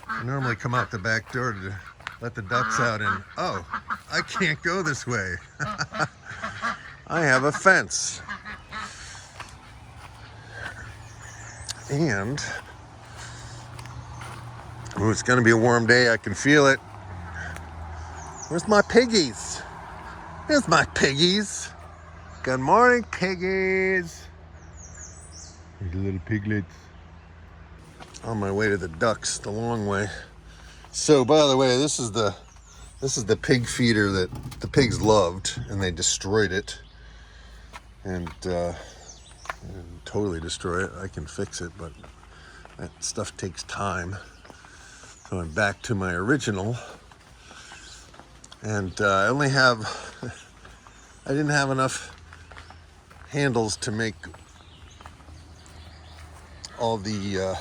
I normally come out the back door to let the ducks out, and oh, I can't go this way. I have a fence. And oh, it's gonna be a warm day. I can feel it. Where's my piggies? There's my piggies. Good morning, piggies. There's little piglets. On my way to the ducks, the long way. So, by the way, this is the pig feeder that the pigs loved, and they destroyed it. And totally destroy it. I can fix it, but that stuff takes time. So I'm back to my original, and I didn't have enough handles to make all the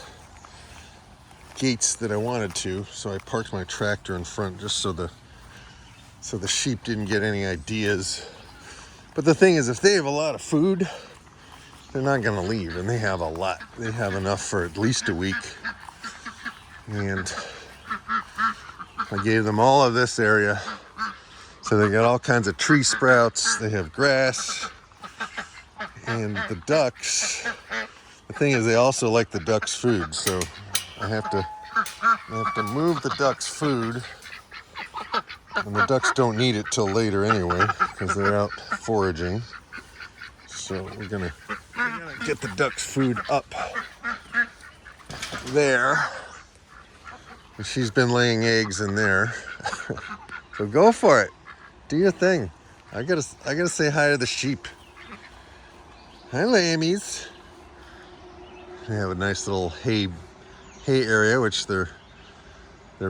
gates that I wanted to, so I parked my tractor in front just so the sheep didn't get any ideas. But the thing is, if they have a lot of food, they're not going to leave, and they have a lot. They have enough for at least a week. And I gave them all of this area, so they got all kinds of tree sprouts. They have grass, and the ducks. The thing is, they also like the ducks' food, so I have to move the ducks' food, and the ducks don't need it till later anyway, because they're out foraging. So we're gonna get the ducks' food up there. And she's been laying eggs in there. So go for it. Do your thing. I gotta say hi to the sheep. Hi, lammies. They have a nice little hay area, which they're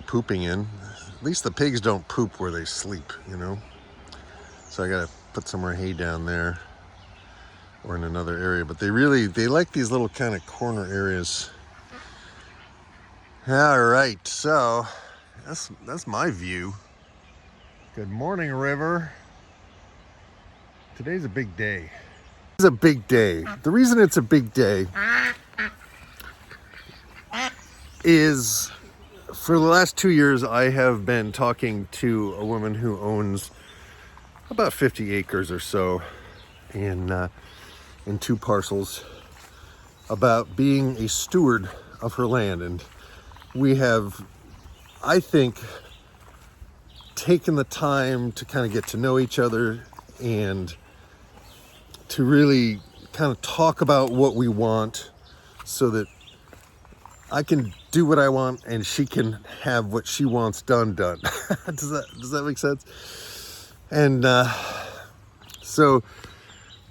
pooping in. At least the pigs don't poop where they sleep, you know. So I gotta put some more hay down there, or in another area. But they like these little kind of corner areas. All right, so that's my view. Good morning, river. Today's a big day. It's a big day. The reason it's a big day is for the last 2 years I have been talking to a woman who owns about 50 acres or so in 2 parcels about being a steward of her land. And we have, I think, taken the time to kind of get to know each other and to really kind of talk about what we want, so that I can do what I want and she can have what she wants done. Does that make sense? And so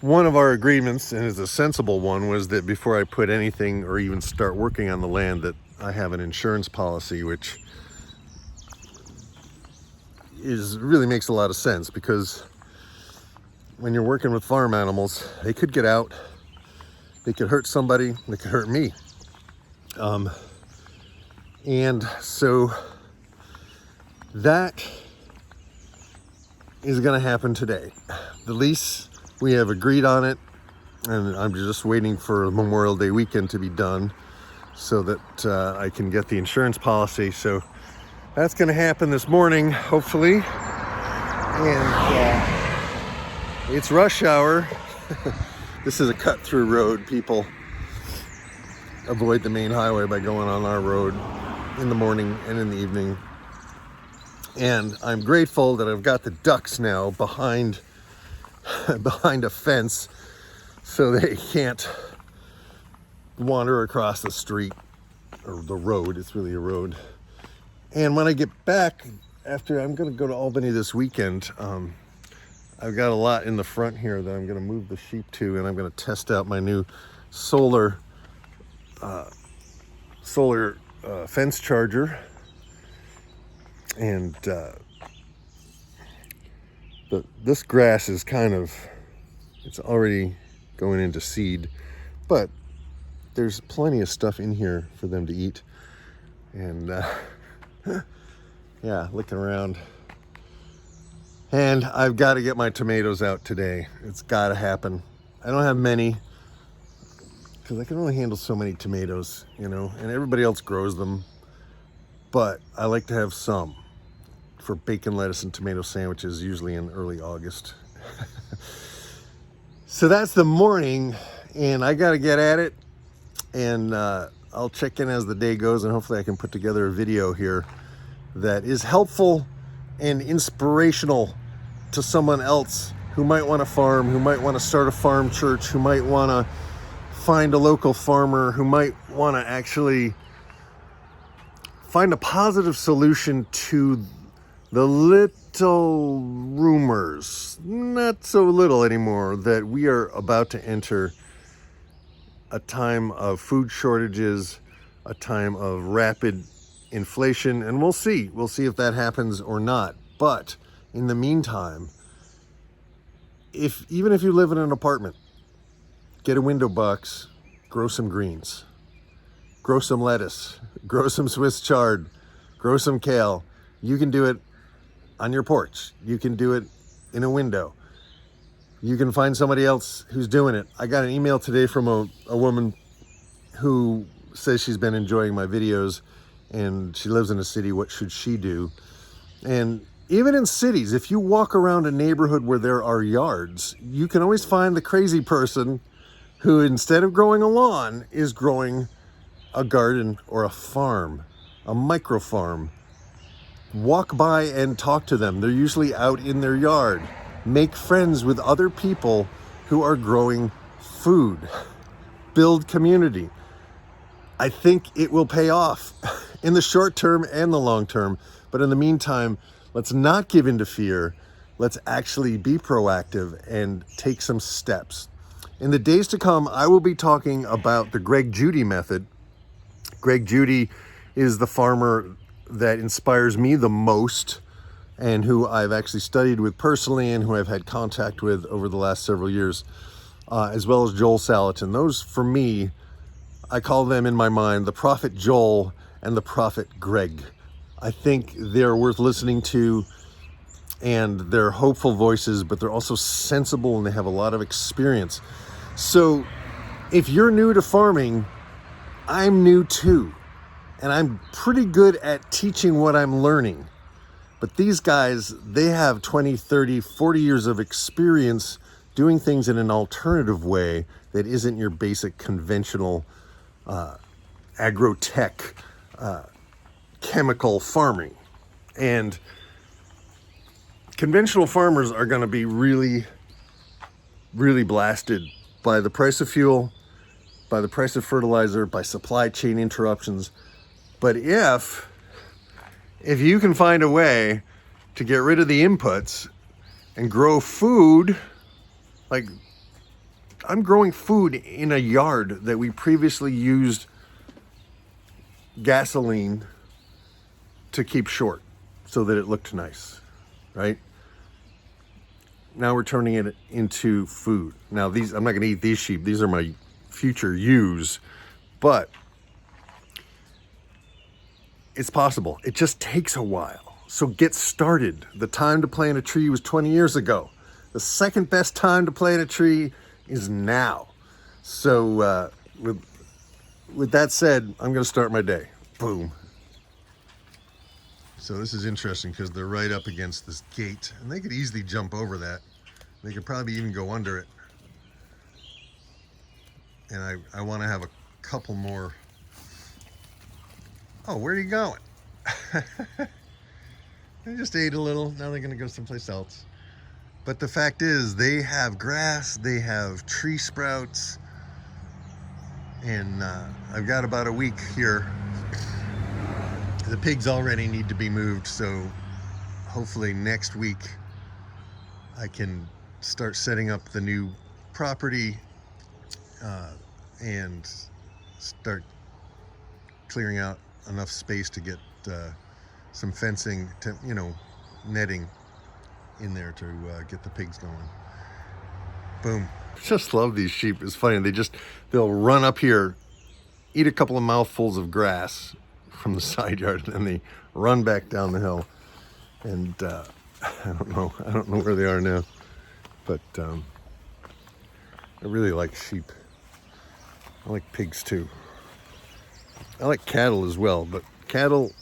one of our agreements, and is a sensible one, was that before I put anything or even start working on the land, that I have an insurance policy, which really makes a lot of sense, because when you're working with farm animals, they could get out, they could hurt somebody, they could hurt me. And so that is going to happen today. The lease, we have agreed on it, and I'm just waiting for Memorial Day weekend to be done so that I can get the insurance policy. So that's going to happen this morning, hopefully. And it's rush hour. This is a cut-through road. People avoid the main highway by going on our road in the morning and in the evening. And I'm grateful that I've got the ducks now behind a fence, so they can't wander across the street, or the road. It's really a road. And when I get back, I'm going to go to Albany this weekend. I've got a lot in the front here that I'm going to move the sheep to, and I'm going to test out my new solar fence charger. And this grass is it's already going into seed, but there's plenty of stuff in here for them to eat. And yeah, looking around. And I've got to get my tomatoes out today. It's got to happen. I don't have many, because I can only handle so many tomatoes, you know, and everybody else grows them. but I like to have some for bacon, lettuce, and tomato sandwiches, usually in early August. So that's the morning, and I got to get at it, and I'll check in as the day goes, and hopefully I can put together a video here that is helpful and inspirational to someone else who might want to farm, who might want to start a farm church, who might want to find a local farmer, who might want to actually find a positive solution to the little rumors, not so little anymore, that we are about to enter a time of food shortages, a time of rapid inflation, and we'll see if that happens or not. But in the meantime, even if you live in an apartment, get a window box, grow some greens, grow some lettuce, grow some Swiss chard, grow some kale. You can do it on your porch. You can do it in a window. You can find somebody else who's doing it. I got an email today from a woman who says she's been enjoying my videos, and she lives in a city. What should she do? And even in cities, if you walk around a neighborhood where there are yards, you can always find the crazy person who, instead of growing a lawn, is growing a garden or a farm, a micro farm. Walk by and talk to them. They're usually out in their yard. Make friends with other people who are growing food. Build community. I think it will pay off in the short term and the long term. But in the meantime, let's not give in to fear. Let's actually be proactive and take some steps. In the days to come, I will be talking about the Greg Judy method. Greg Judy is the farmer that inspires me the most, and who I've actually studied with personally and who I've had contact with over the last several years, as well as Joel Salatin. Those, for me, I call them in my mind the Prophet Joel and the Prophet Greg. I think they're worth listening to, and they're hopeful voices, but they're also sensible and they have a lot of experience. So if you're new to farming, I'm new too. And I'm pretty good at teaching what I'm learning. But these guys, they have 20, 30, 40 years of experience doing things in an alternative way that isn't your basic conventional agro-tech chemical farming. And conventional farmers are going to be really, really blasted by the price of fuel, by the price of fertilizer, by supply chain interruptions. But if you can find a way to get rid of the inputs and grow food, like I'm growing food in a yard that we previously used gasoline to keep short so that it looked nice, right? Now we're turning it into food. Now these, I'm not gonna eat these sheep. These are my future ewes, but it's possible. It just takes a while. So get started. The time to plant a tree was 20 years ago. The second best time to plant a tree is now. So with that said, I'm gonna start my day. Boom. So this is interesting because they're right up against this gate, and they could easily jump over that. They could probably even go under it. And I want to have a couple more. Oh, where are you going? They just ate a little. Now they're going to go someplace else. But the fact is, they have grass, they have tree sprouts, and I've got about a week here. The pigs already need to be moved, so hopefully next week I can start setting up the new property and start clearing out enough space to get some fencing, to, netting in there to get the pigs going. Boom. I just love these sheep. It's funny. They'll run up here, eat a couple of mouthfuls of grass from the side yard, and then they run back down the hill. And I don't know where they are now, but I really like sheep. I like pigs too. I like cattle as well, but cattle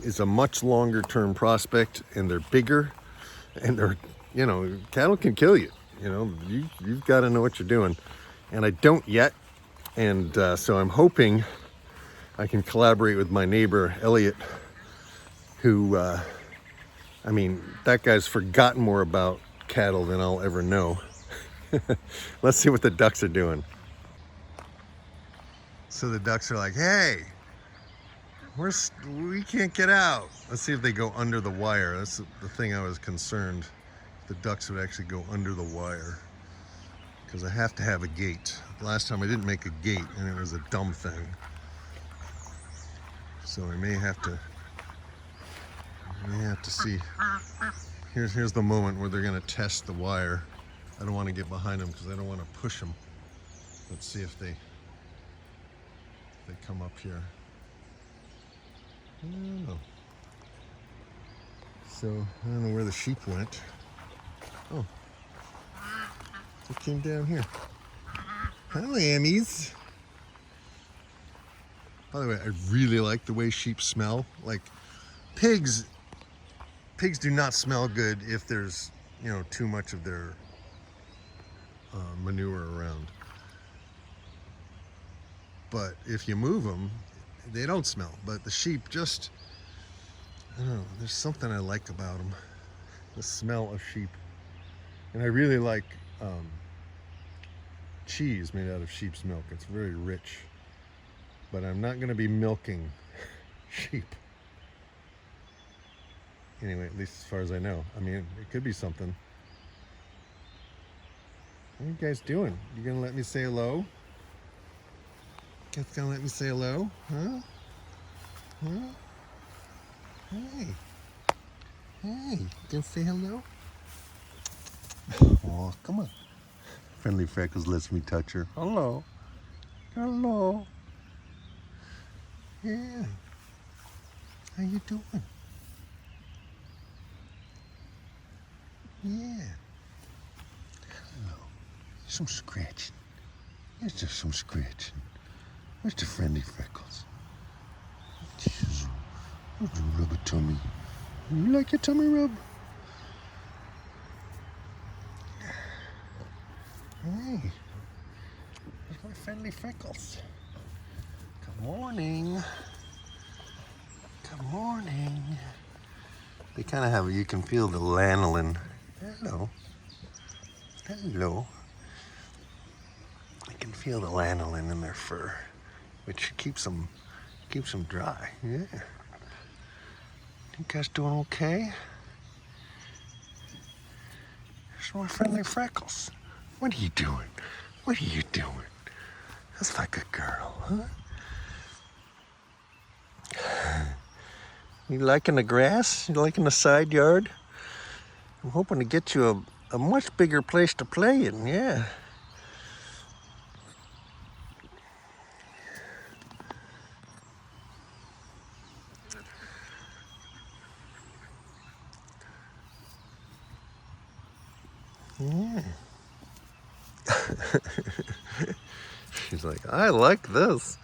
is a much longer term prospect, and they're bigger, and they're, you know, cattle can kill you. You know, you've got to know what you're doing. And I don't yet. And so I'm hoping I can collaborate with my neighbor, Elliot, who, I mean, that guy's forgotten more about cattle than I'll ever know. Let's see what the ducks are doing. So the ducks are like, hey, we can't get out. Let's see if they go under the wire. That's the thing I was concerned. The ducks would actually go under the wire, because I have to have a gate. Last time I didn't make a gate, and it was a dumb thing. So I may have to see. Here's the moment where they're gonna test the wire. I don't want to get behind them because I don't want to push them. Let's see if they come up here. I don't know. So I don't know where the sheep went. Oh, they came down here. Hi, lammies. By the way, I really like the way sheep smell. Like pigs do not smell good if there's, you know, too much of their manure around. But if you move them, they don't smell. But the sheep just, I don't know, there's something I like about them. The smell of sheep. And I really like cheese made out of sheep's milk. It's very rich. But I'm not going to be milking sheep. Anyway, at least as far as I know. I mean, it could be something. What are you guys doing? You gonna let me say hello? You guys gonna let me say hello? Huh? Huh? Hey. Hey, you gonna say hello? Oh, come on. Friendly Freckles lets me touch her. Hello. Hello. Yeah. How you doing? Yeah. Hello. Some scratching. There's just some scratching. Where's the Friendly Freckles? Jesus. Would you rub a tummy? You like your tummy rub? Hey. There's my Friendly Freckles. Good morning. Good morning. They kind of have, you can feel the lanolin. Hello. Hello. I can feel the lanolin in their fur, which keeps them dry. Yeah. You guys doing okay? There's more Friendly Freckles. What are you doing? What are you doing? That's like a girl, huh? You liking the grass? You liking the side yard? I'm hoping to get you a much bigger place to play in, yeah. Yeah. She's like, I like this.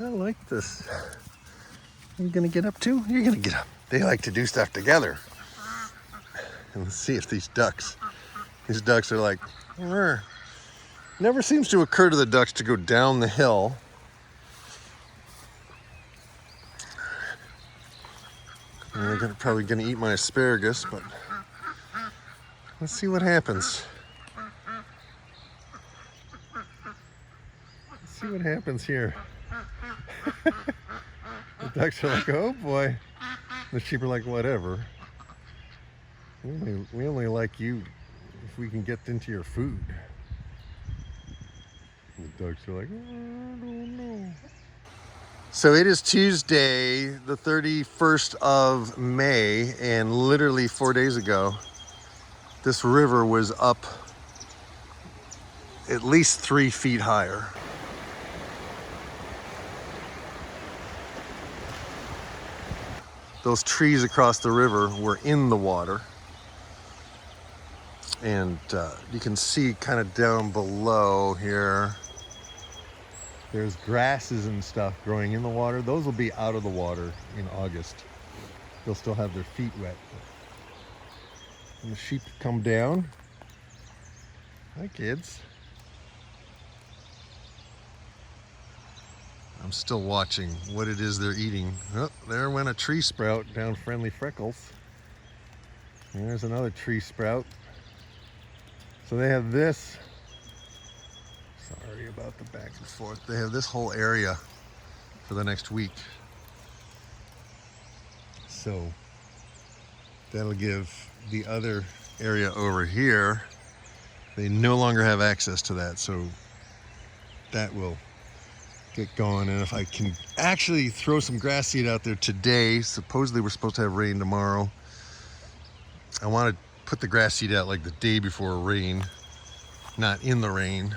I like this. Are you gonna get up too? You're gonna get up. They like to do stuff together. And let's see if these ducks are like, "Rrr." Never seems to occur to the ducks to go down the hill. And they're probably gonna eat my asparagus, but let's see what happens. Let's see what happens here. The ducks are like, oh boy. The sheep are like, whatever. We only like you if we can get into your food. The ducks are like, oh, I don't know. So it is Tuesday, the 31st of May, and literally 4 days ago, this river was up at least 3 feet higher. Those trees across the river were in the water. And you can see kind of down below here, there's grasses and stuff growing in the water. Those will be out of the water in August. they'll still have their feet wet. And the sheep come down. Hi, kids. I'm still watching what it is they're eating. Oh, there went a tree sprout down Friendly Freckles. And there's another tree sprout. So they have this. Sorry about the back and forth. They have this whole area for the next week. So that'll give the other area over here, they no longer have access to that. So that will get going. And if I can actually throw some grass seed out there today, supposedly we're supposed to have rain tomorrow. I want to put the grass seed out like the day before rain, not in the rain.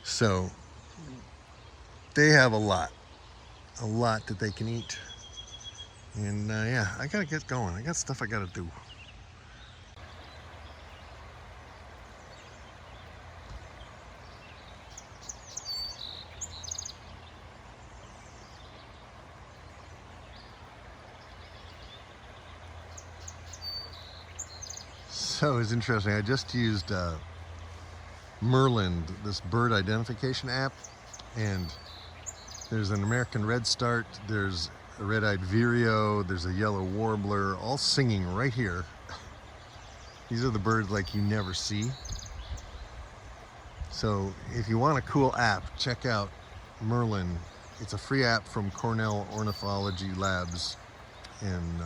So they have a lot that they can eat. And yeah, I gotta get going. I got stuff I gotta do. So it's interesting. I just used Merlin, this bird identification app, and there's an American redstart, there's a red-eyed vireo, there's a yellow warbler, all singing right here. These are the birds like you never see. So if you want a cool app, check out Merlin. It's a free app from Cornell Ornithology Labs, and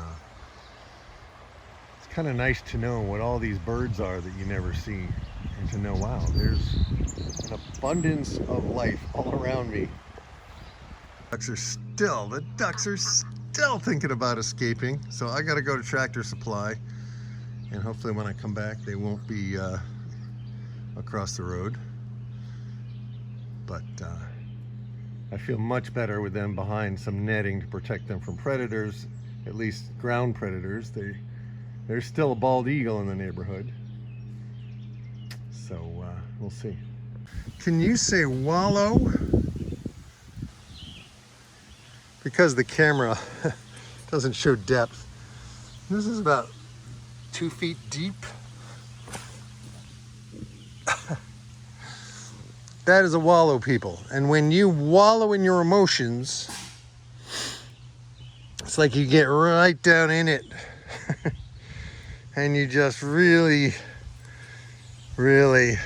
it's kind of nice to know what all these birds are that you never see, and to know, wow, there's an abundance of life all around me. The ducks are still thinking about escaping. So I got to go to Tractor Supply, and hopefully when I come back they won't be across the road. But I feel much better with them behind some netting to protect them from predators, at least ground predators. There's still a bald eagle in the neighborhood. So we'll see. Can you say wallow? Because the camera doesn't show depth. This is about 2 feet deep. That is a wallow, people. And when you wallow in your emotions, it's like you get right down in it. And you just really, really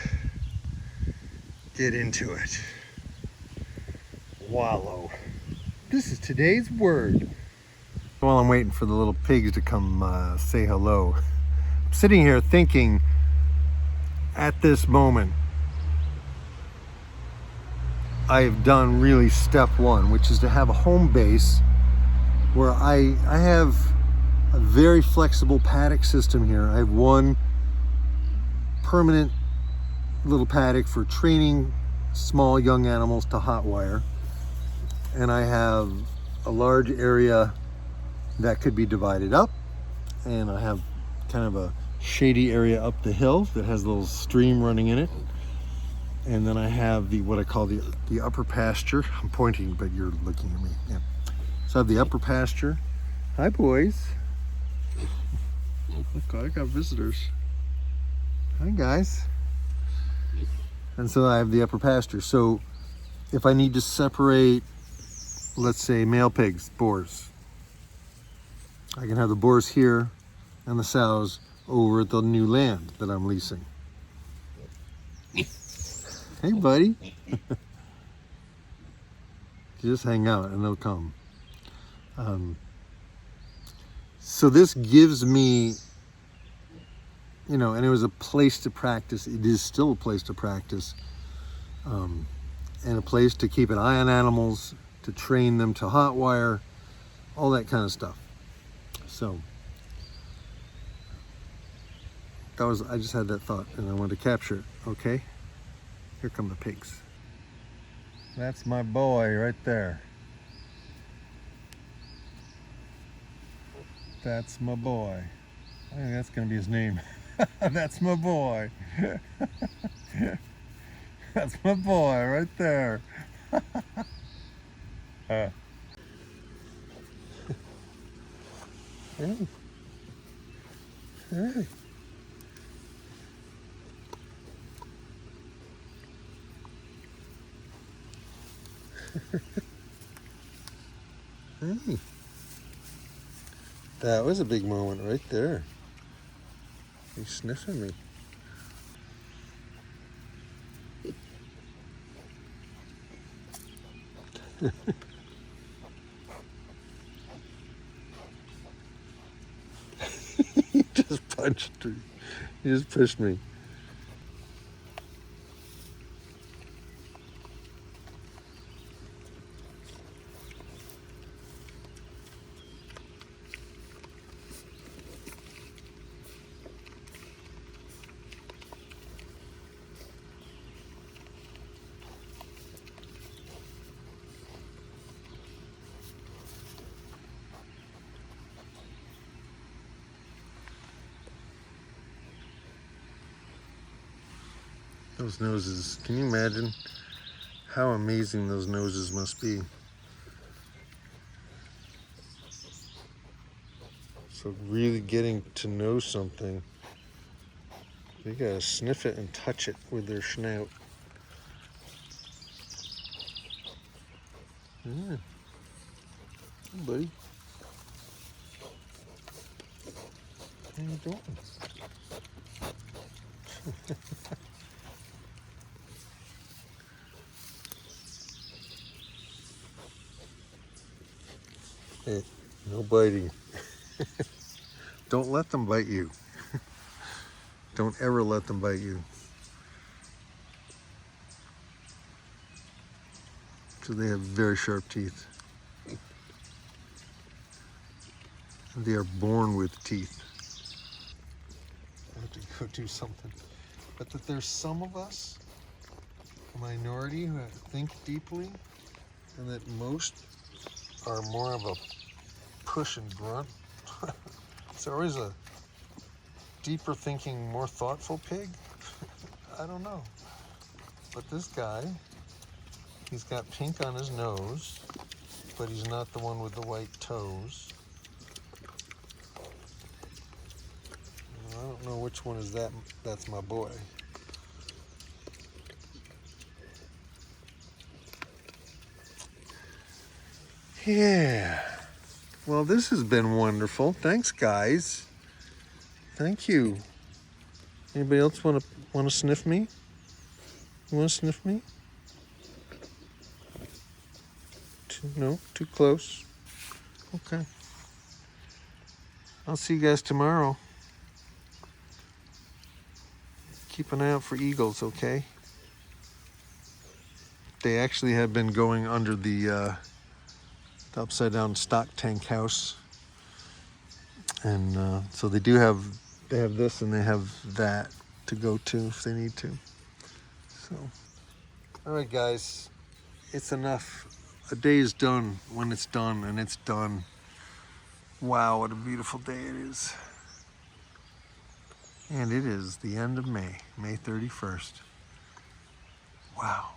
get into it. Wallow. This is today's word. While I'm waiting for the little pigs to come say hello, I'm sitting here thinking at this moment, I've done really step one, which is to have a home base where I have a very flexible paddock system here. I have one permanent little paddock for training small young animals to hot wire. And I have a large area that could be divided up, and I have kind of a shady area up the hill that has a little stream running in it. And then I have the what I call the upper pasture. I'm pointing, but you're looking at me. Yeah. So I have the upper pasture. Hi, boys. Look, I got visitors. Hi, guys. And so I have the upper pasture. So if I need to separate, let's say, male pigs, boars, I can have the boars here and the sows over at the new land that I'm leasing. Hey, buddy. Just hang out and they'll come. So this gives me, you know, and it was a place to practice. It is still a place to practice, and a place to keep an eye on animals, to train them to hot wire, all that kind of stuff. So that was, I just had that thought and I wanted to capture it. Okay, here come the pigs. That's my boy right there. That's my boy. I think that's gonna be his name. That's my boy. That's my boy right there. Hey. Hey. Hey. That was a big moment right there. He's sniffing me. He just punched me. He just pushed me. Those noses, can you imagine how amazing those noses must be? So really getting to know something, they gotta sniff it and touch it with their snout. Yeah. Hey, buddy. How you doing? Hey, no biting. Don't let them bite you. Don't ever let them bite you. So they have very sharp teeth. They are born with teeth. I have to go do something. But that there's some of us, a minority, who think deeply, and that most are more of a push and grunt. It's always a deeper thinking, more thoughtful pig. I don't know. But this guy, he's got pink on his nose, but he's not the one with the white toes. I don't know which one is that. That's my boy. Yeah. Well, this has been wonderful. Thanks, guys. Thank you. Anybody else want to sniff me? You want to sniff me? No, too close. Okay. I'll see you guys tomorrow. Keep an eye out for eagles, okay? They actually have been going under the upside down stock tank house, and so they have this and they have that to go to if they need to. So, all right, guys, it's enough. A day is done when it's done, and it's done. Wow, what a beautiful day it is. And it is the end of May, May 31st. Wow.